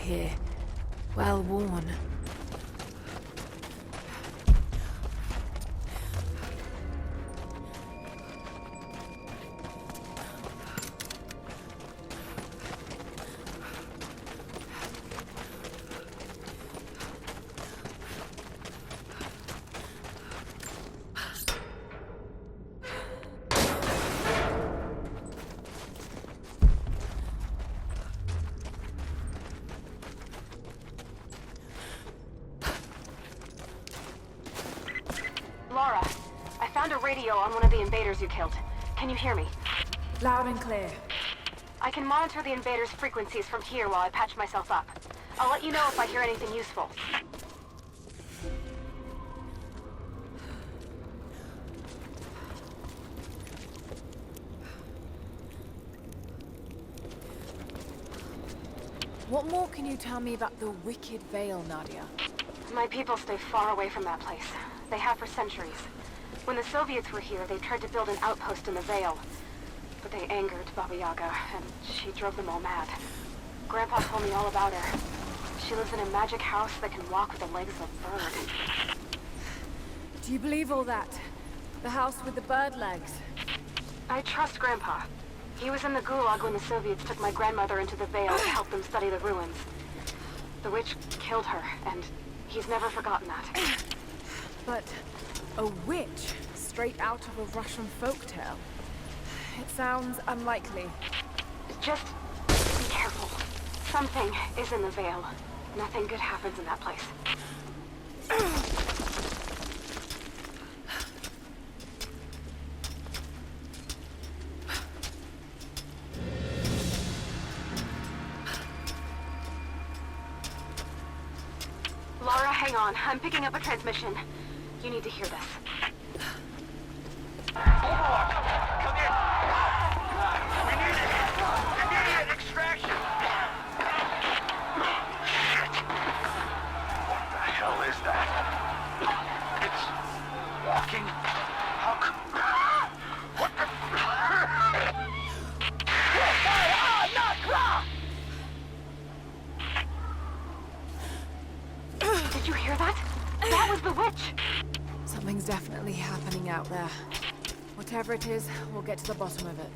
here. Well worn. Lara, I found a radio on one of the invaders you killed. Can you hear me? Loud and clear. I can monitor the invaders' frequencies from here while I patch myself up. I'll let you know if I hear anything useful. What more can you tell me about the Wicked Veil, Nadia? My people stay far away from that place. They have for centuries. When the Soviets were here, they tried to build an outpost in the Veil. But they angered Baba Yaga, and she drove them all mad. Grandpa told me all about her. She lives in a magic house that can walk with the legs of a bird. Do you believe all that? The house with the bird legs? I trust Grandpa. He was in the Gulag when the Soviets took my grandmother into the Veil to help them study the ruins. The witch killed her, and he's never forgotten that. But a witch straight out of a Russian folktale? It sounds unlikely. Just be careful. Something is in the Veil. Nothing good happens in that place. Lara, hang on. I'm picking up a transmission. You need to hear this. Overwatch! Come in! We need it! Immediate extraction! Shit! What the hell is that? It's walking? How come? What the? Did you hear that? That was the witch! Something's definitely happening out there. Whatever it is, we'll get to the bottom of it.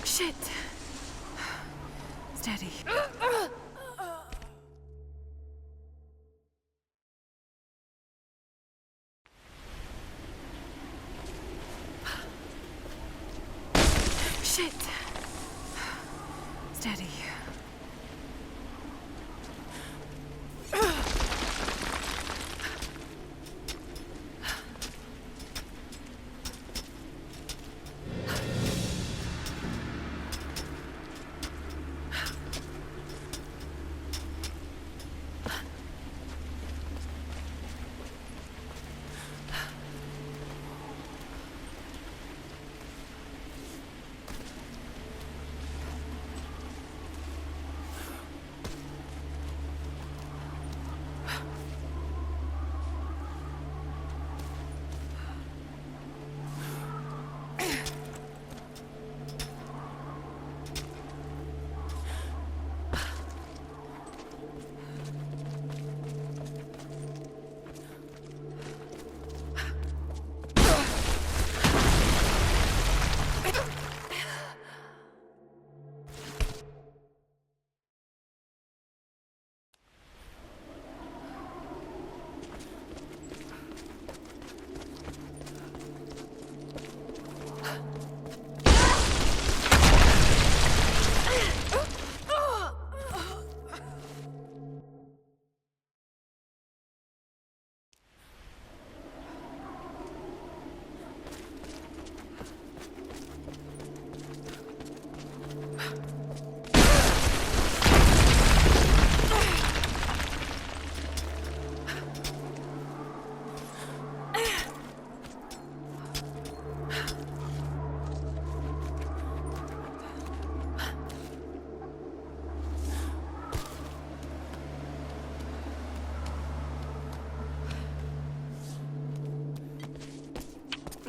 Shit! Steady. Shit. Steady.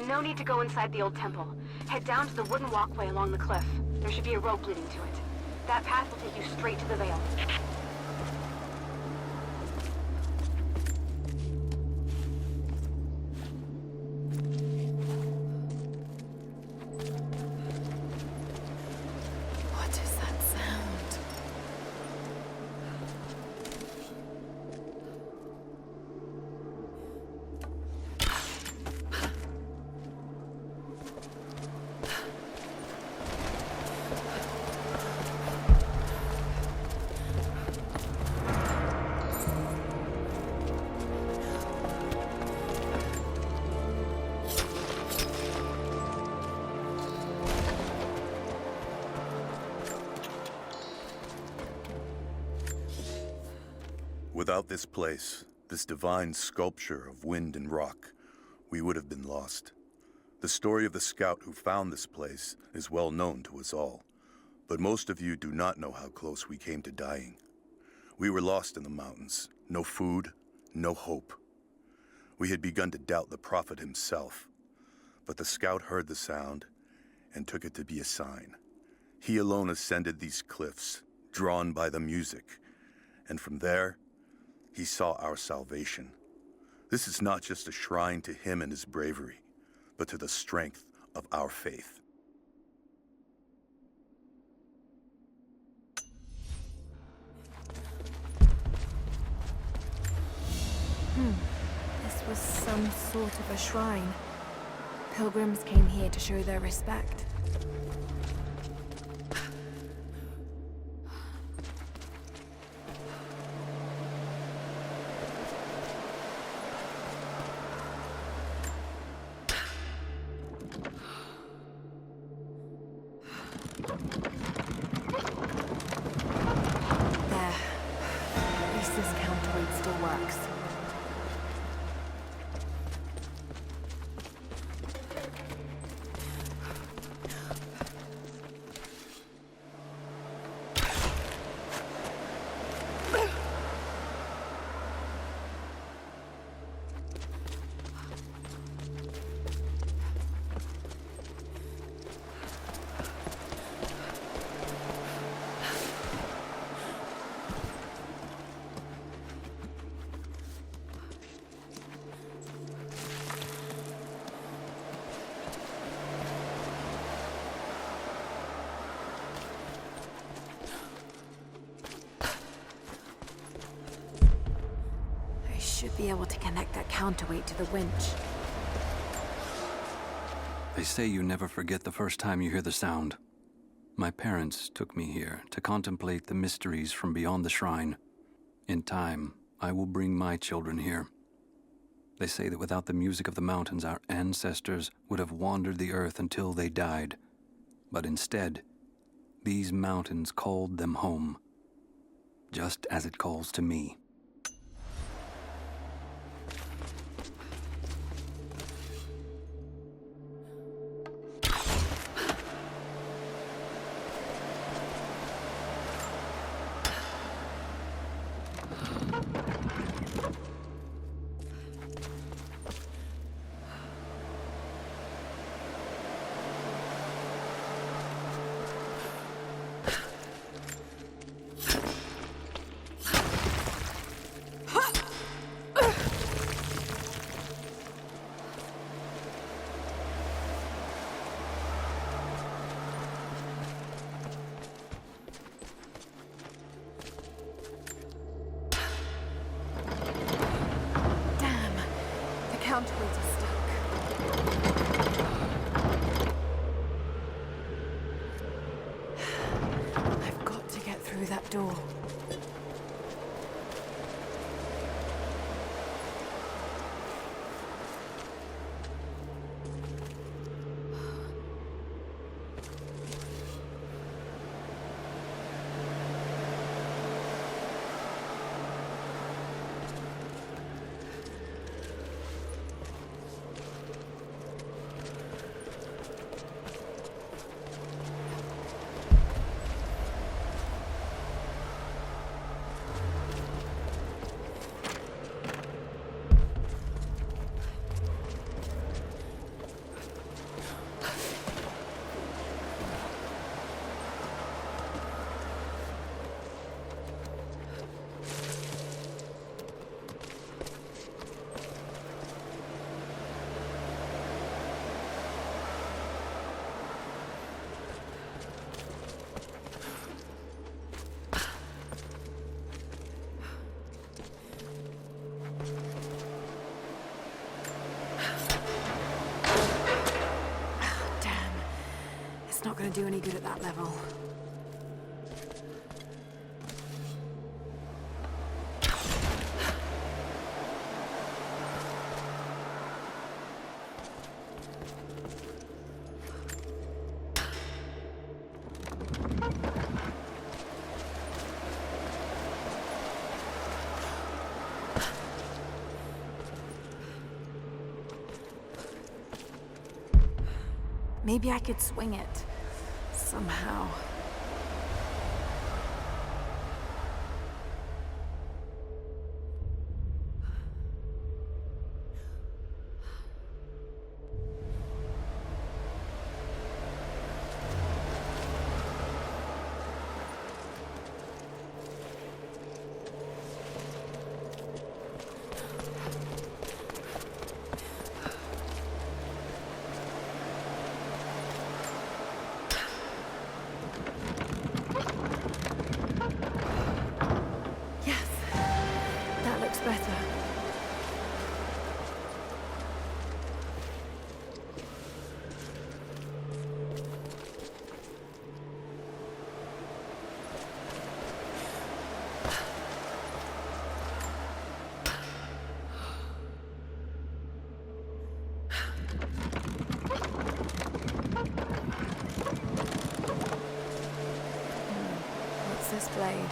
No need to go inside the old temple. Head down to the wooden walkway along the cliff. There should be a rope leading to it. That path will take you straight to the Veil. What is that sound? Without this place, this divine sculpture of wind and rock, we would have been lost. The story of the scout who found this place is well known to us all, but most of you do not know how close we came to dying. We were lost in the mountains, no food, no hope. We had begun to doubt the prophet himself, but the scout heard the sound and took it to be a sign. He alone ascended these cliffs, drawn by the music, and from there, he saw our salvation. This is not just a shrine to him and his bravery, but to the strength of our faith. This was some sort of a shrine. Pilgrims came here to show their respect. There. At least this counterweight still works. Should be able to connect that counterweight to the winch. They say you never forget the first time you hear the sound. My parents took me here to contemplate the mysteries from beyond the shrine. In time, I will bring my children here. They say that without the music of the mountains, our ancestors would have wandered the earth until they died. But instead, these mountains called them home, just as it calls to me. Counterweight is stuck. I've got to get through that door. It's not going to do any good at that level. Maybe I could swing it. Somehow. Better. What's this blade?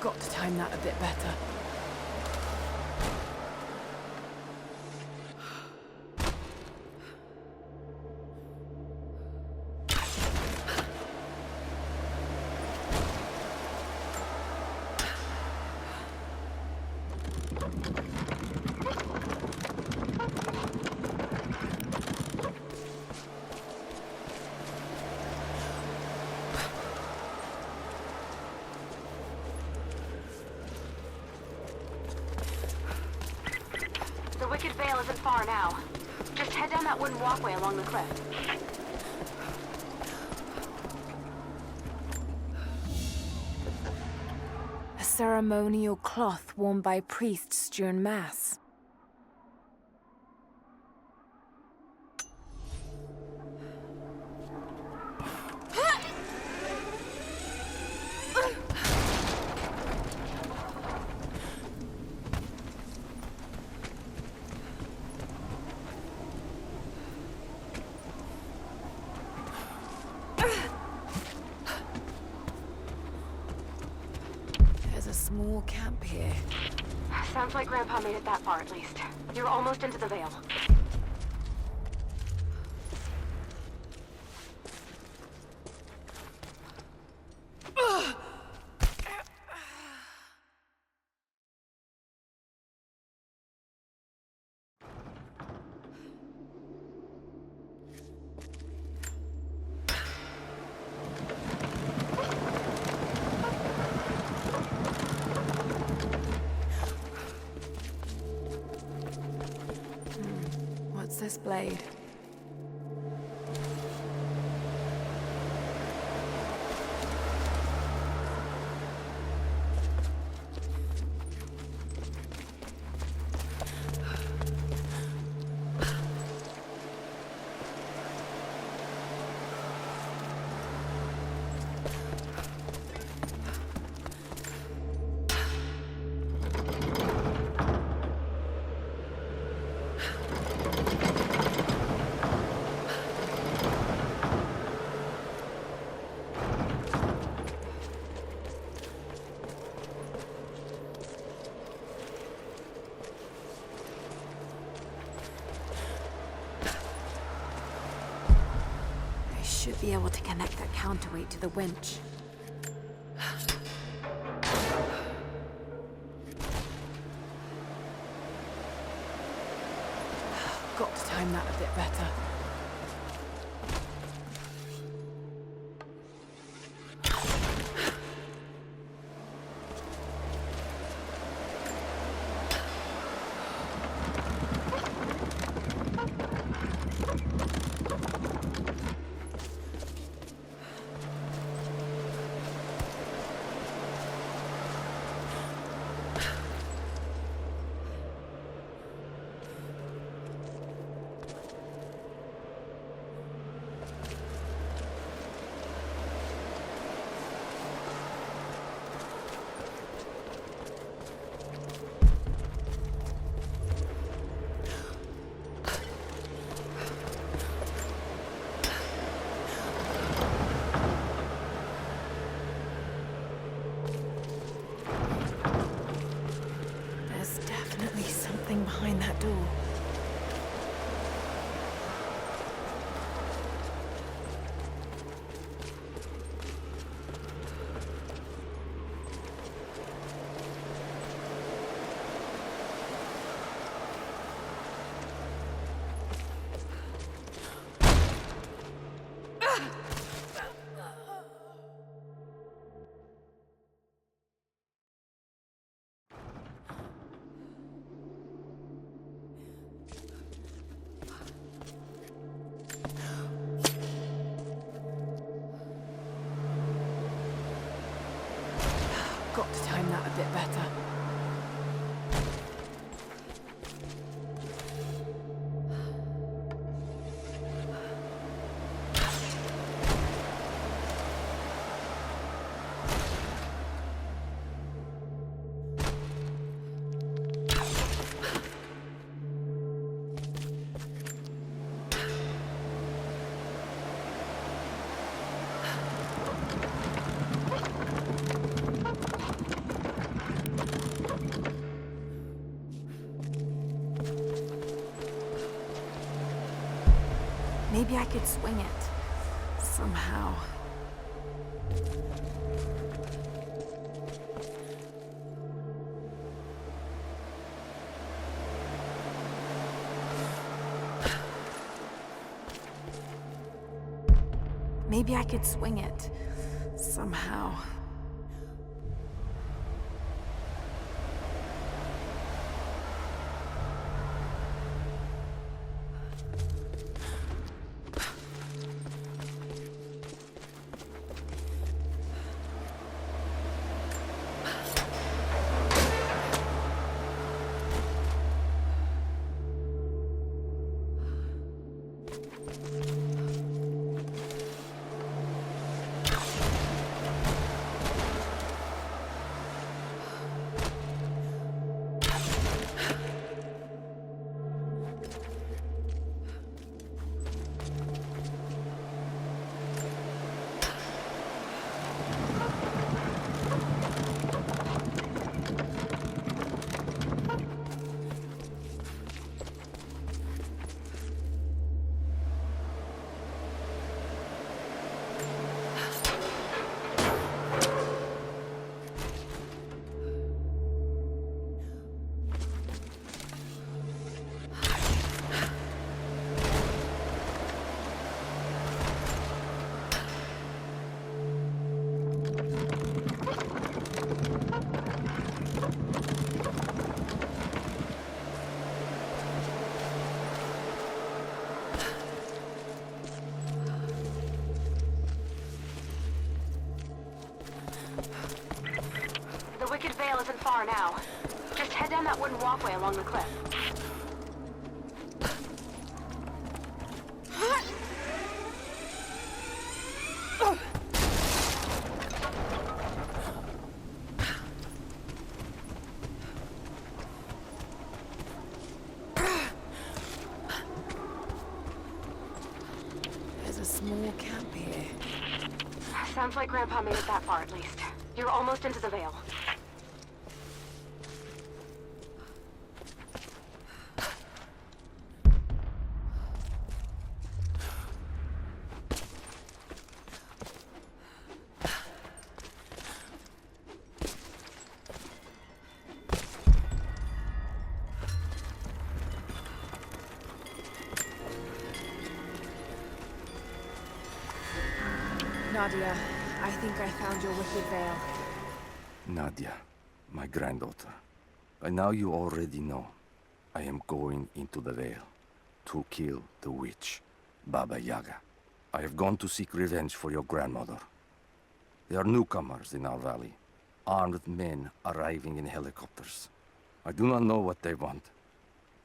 Got to time that a bit better. The Wicked Vale isn't far now. Just head down that wooden walkway along the cliff. A ceremonial cloth worn by priests during Mass. There's a small camp here. Sounds like Grandpa made it that far at least. You're almost into the Vale. What's this blade? Should be able to connect that counterweight to the winch. Got to time that a bit better. Behind that door. Got to time that a bit better. Maybe I could swing it. Somehow. Maybe I could swing it. Somehow. Vale isn't far now. Just head down that wooden walkway along the cliff. There's a small camp here. Sounds like Grandpa made it that far at least. You're almost into the Vale. Nadia, I think I found your wicked veil. Nadia, my granddaughter. By now you already know. I am going into the Vale to kill the witch, Baba Yaga. I have gone to seek revenge for your grandmother. There are newcomers in our valley, armed men arriving in helicopters. I do not know what they want,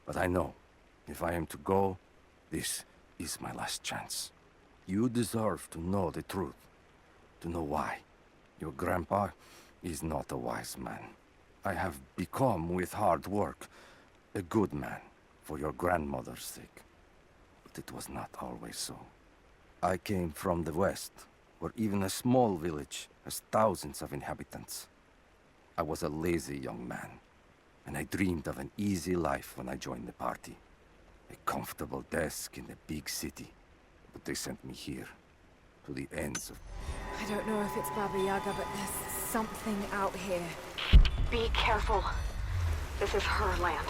but I know if I am to go, this is my last chance. You deserve to know the truth, to know why. Your grandpa is not a wise man. I have become, with hard work, a good man for your grandmother's sake. But it was not always so. I came from the west, where even a small village has thousands of inhabitants. I was a lazy young man, and I dreamed of an easy life when I joined the party. A comfortable desk in a big city. But they sent me here, to the ends of... I don't know if it's Baba Yaga, but there's something out here. Be careful. This is her land.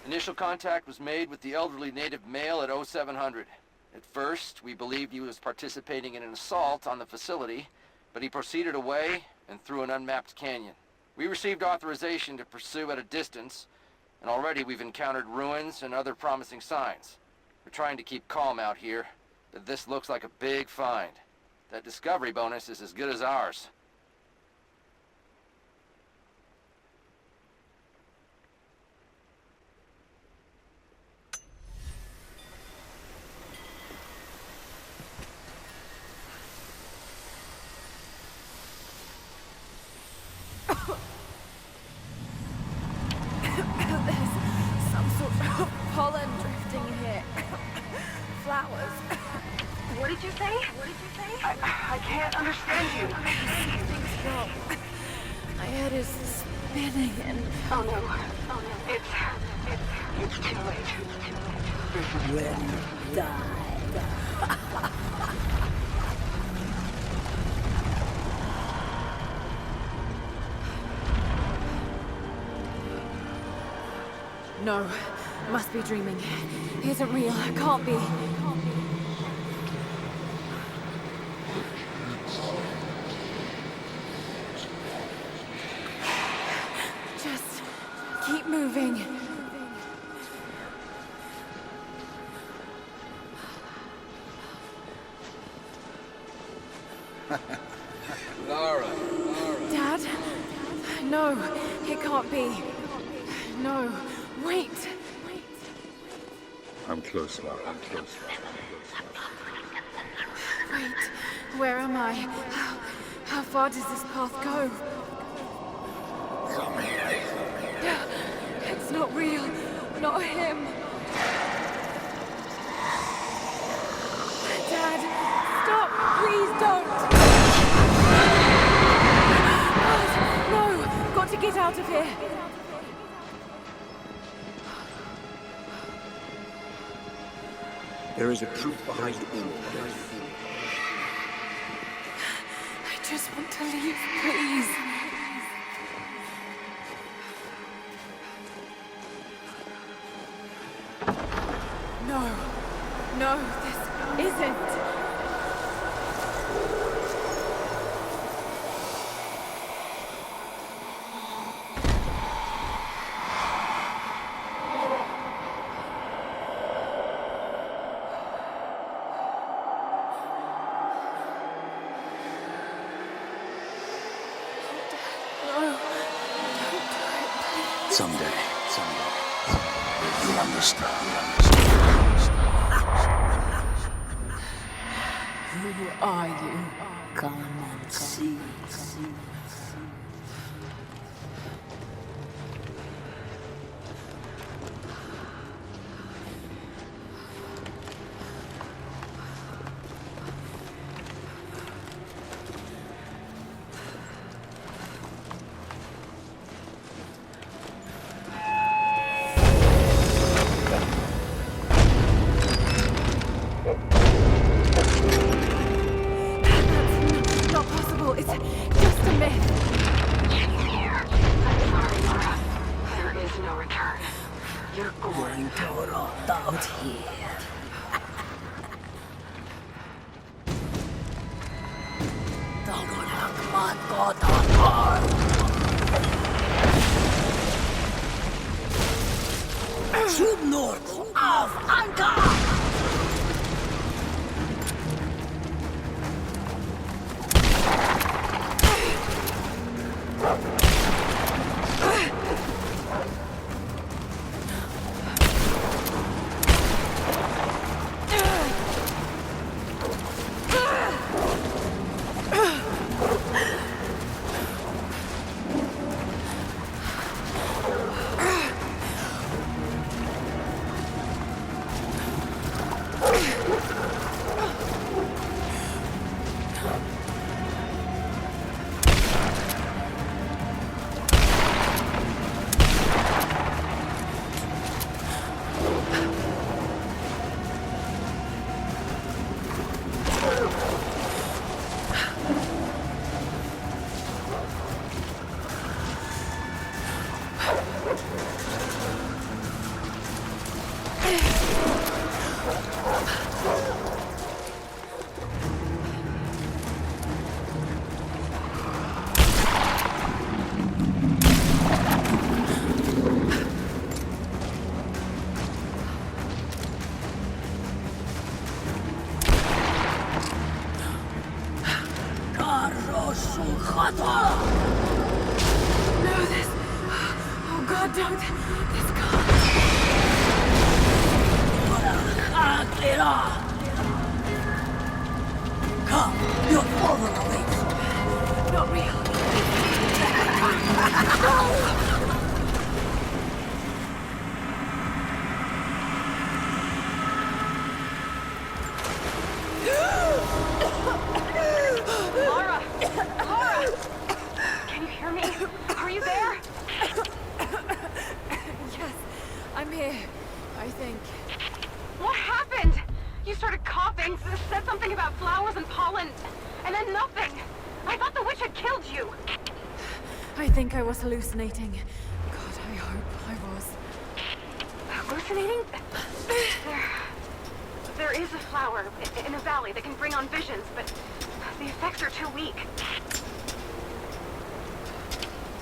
Initial contact was made with the elderly native male at 0700. At first, we believed he was participating in an assault on the facility, but he proceeded away and through an unmapped canyon. We received authorization to pursue at a distance, and already we've encountered ruins and other promising signs. We're trying to keep calm out here, but this looks like a big find. That discovery bonus is as good as ours. There's some sort of pollen drifting here. Flowers. What did you say? What did you say? I can't understand you. Something's wrong. My head is spinning and... Oh no. Oh no. It's too late. When you die. No, must be dreaming. Isn't real, can't be. Just keep moving. Lara. Dad? No, it can't be. No, wait. I'm close, Lara. I'm close. Where am I? How far does this path go? Come here. It's not real. Not him. Dad, stop! Please don't! No! Got to get out of here! There is a truth behind all of this. I just want to leave, please. No. No, this isn't. Someday, you'll understand. Who are you? Come and see. Hallucinating. God, I hope I was. Hallucinating? There is a flower in a valley that can bring on visions, but the effects are too weak.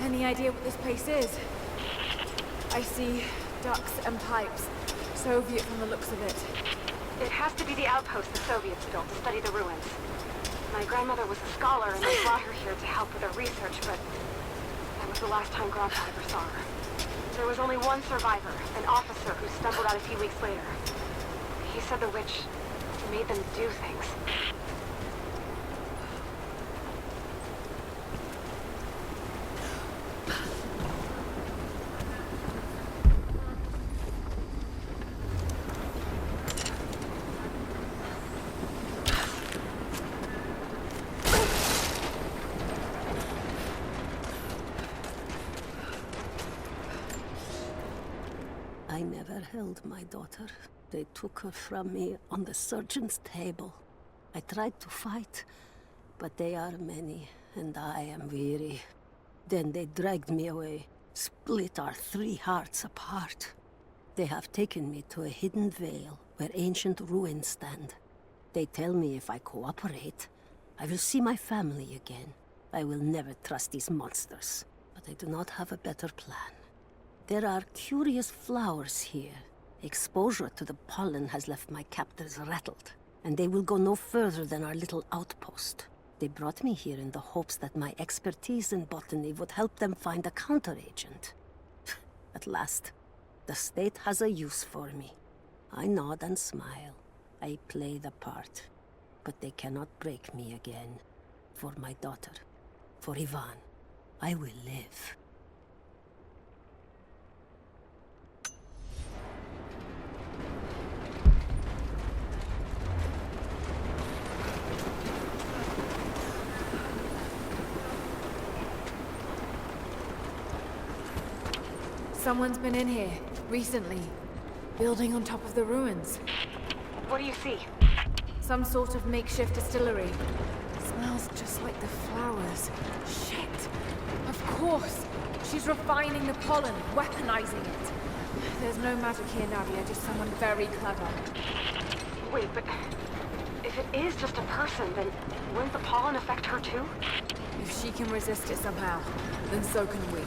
Any idea what this place is? I see ducks and pipes. Soviet from the looks of it. It has to be the outpost the Soviets built to study the ruins. My grandmother was a scholar and I brought her here to help with her research, but that was the last time Grandpa ever saw her. There was only one survivor, an officer who stumbled out a few weeks later. He said the witch made them do things. killed my daughter. They took her from me on the surgeon's table. I tried to fight, but they are many, and I am weary. Then they dragged me away, split our 3 hearts apart. They have taken me to a hidden vale where ancient ruins stand. They tell me if I cooperate, I will see my family again. I will never trust these monsters, but I do not have a better plan. There are curious flowers here. Exposure to the pollen has left my captors rattled, and they will go no further than our little outpost. They brought me here in the hopes that my expertise in botany would help them find a counteragent. At last, the state has a use for me. I nod and smile. I play the part. But they cannot break me again. For my daughter, for Ivan, I will live. Someone's been in here, recently. Building on top of the ruins. What do you see? Some sort of makeshift distillery. Smells just like the flowers. Shit! Of course! She's refining the pollen, weaponizing it. There's no magic here, Nadia, just someone very clever. Wait, but if it is just a person, then wouldn't the pollen affect her too? If she can resist it somehow, then so can we.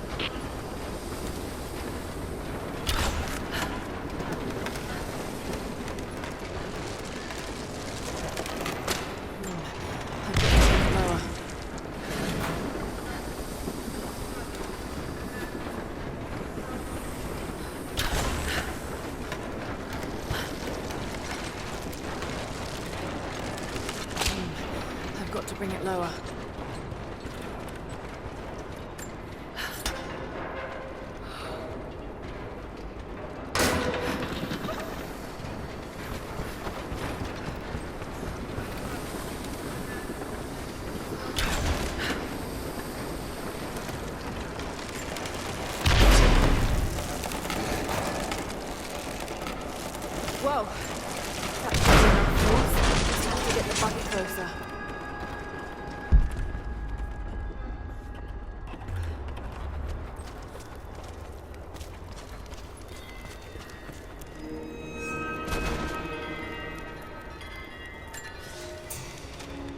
Got to bring it lower. Whoa! That's enough force. Just have to get the bucket closer.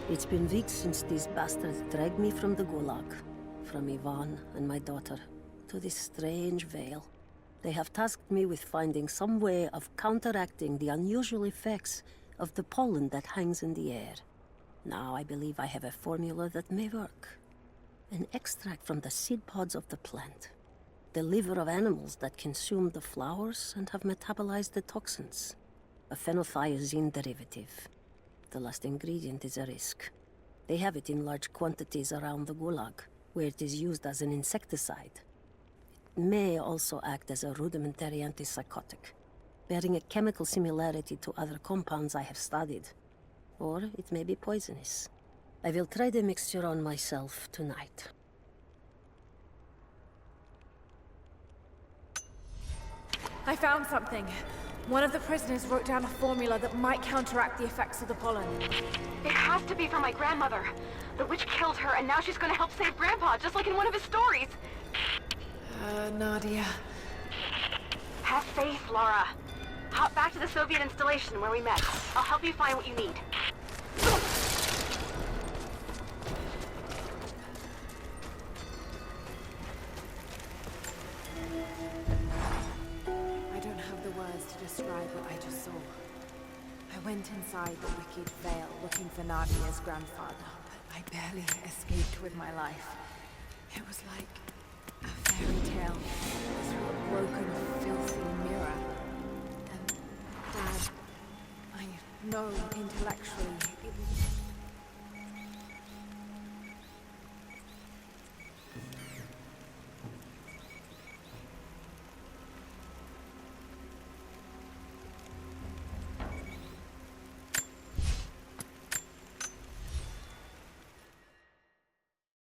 It's been weeks since these bastards dragged me from the Gulag, from Ivan and my daughter, to this strange vale. They have tasked me with finding some way of counteracting the unusual effects of the pollen that hangs in the air. Now I believe I have a formula that may work. An extract from the seed pods of the plant. The liver of animals that consume the flowers and have metabolized the toxins. A phenothiazine derivative. The last ingredient is a risk. They have it in large quantities around the Gulag, where it is used as an insecticide. It may also act as a rudimentary antipsychotic, bearing a chemical similarity to other compounds I have studied. Or it may be poisonous. I will try the mixture on myself tonight. I found something. One of the prisoners wrote down a formula that might counteract the effects of the pollen. It has to be for my grandmother. The witch killed her, and now she's gonna help save Grandpa, just like in one of his stories. Nadia. Have faith, Lara. Hop back to the Soviet installation where we met. I'll help you find what you need. I don't have the words to describe what I just saw. I went inside the wicked vale looking for Nadia's grandfather, but I barely escaped with my life. It was like a fairy tale through a broken, filthy mirror. And Dad, I know intellectually